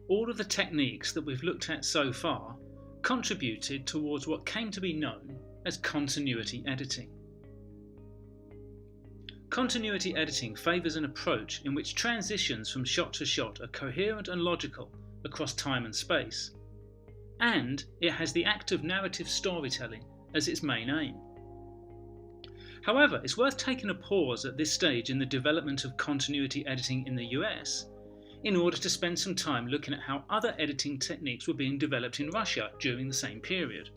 All of the techniques that we've looked at so far contributed towards what came to be known as continuity editing. Continuity editing favours an approach in which transitions from shot to shot are coherent and logical across time and space, and it has the act of narrative storytelling as its main aim. However, it's worth taking a pause at this stage in the development of continuity editing in the US in order to spend some time looking at how other editing techniques were being developed in Russia during the same period.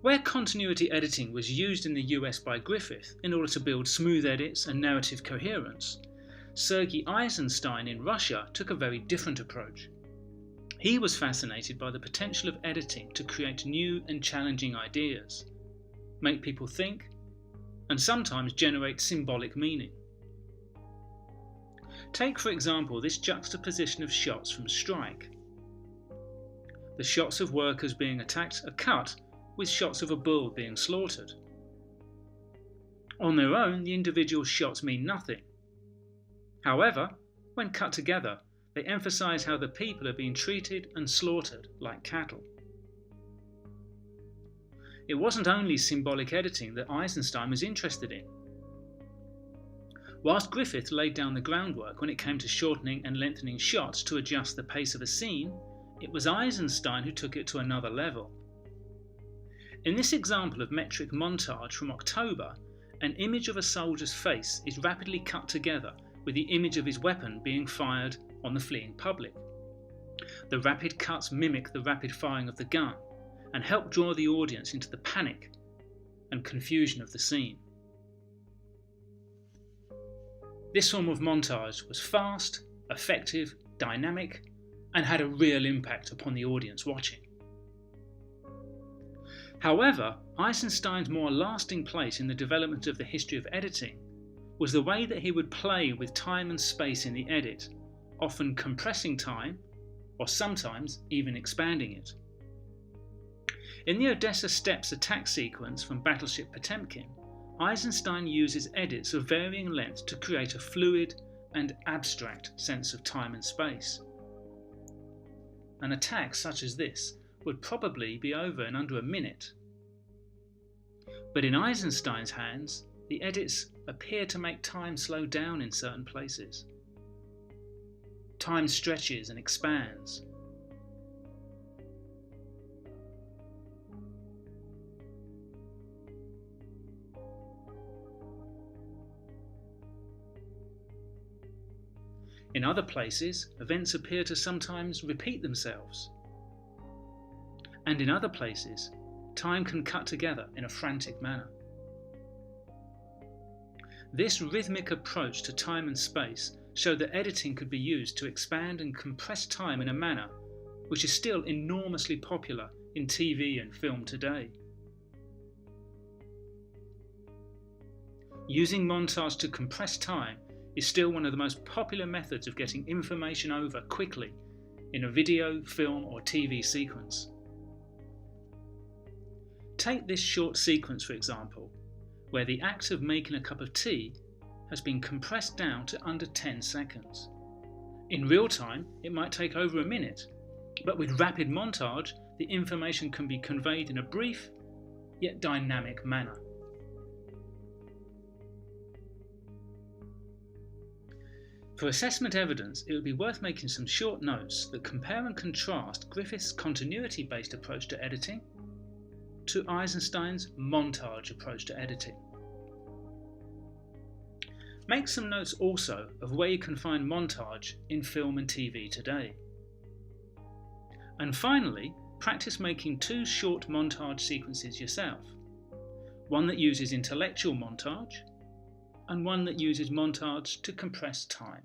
Where continuity editing was used in the US by Griffith in order to build smooth edits and narrative coherence, Sergei Eisenstein in Russia took a very different approach. He was fascinated by the potential of editing to create new and challenging ideas, make people think, and sometimes generate symbolic meaning. Take, for example, this juxtaposition of shots from Strike. The shots of workers being attacked are cut with shots of a bull being slaughtered. On their own, the individual shots mean nothing. However, when cut together, they emphasize how the people are being treated and slaughtered like cattle. It wasn't only symbolic editing that Eisenstein was interested in. Whilst Griffith laid down the groundwork when it came to shortening and lengthening shots to adjust the pace of a scene, it was Eisenstein who took it to another level. In this example of metric montage from October, an image of a soldier's face is rapidly cut together with the image of his weapon being fired on the fleeing public. The rapid cuts mimic the rapid firing of the gun and help draw the audience into the panic and confusion of the scene. This form of montage was fast, effective, dynamic, and had a real impact upon the audience watching. However, Eisenstein's more lasting place in the development of the history of editing was the way that he would play with time and space in the edit, often compressing time, or sometimes even expanding it. In the Odessa Steppes attack sequence from Battleship Potemkin, Eisenstein uses edits of varying length to create a fluid and abstract sense of time and space. An attack such as this would probably be over in under a minute. But in Eisenstein's hands, the edits appear to make time slow down in certain places. Time stretches and expands. In other places, events appear to sometimes repeat themselves. And in other places, time can cut together in a frantic manner. This rhythmic approach to time and space showed that editing could be used to expand and compress time in a manner which is still enormously popular in TV and film today. Using montage to compress time is still one of the most popular methods of getting information over quickly in a video, film or TV sequence. Take this short sequence for example, where the act of making a cup of tea has been compressed down to under 10 seconds. In real time, it might take over a minute, but with rapid montage, the information can be conveyed in a brief yet dynamic manner. For assessment evidence, it would be worth making some short notes that compare and contrast Griffith's continuity-based approach to editing to Eisenstein's montage approach to editing. Make some notes also of where you can find montage in film and TV today. And finally, practice making 2 short montage sequences yourself. One that uses intellectual montage and one that uses montage to compress time.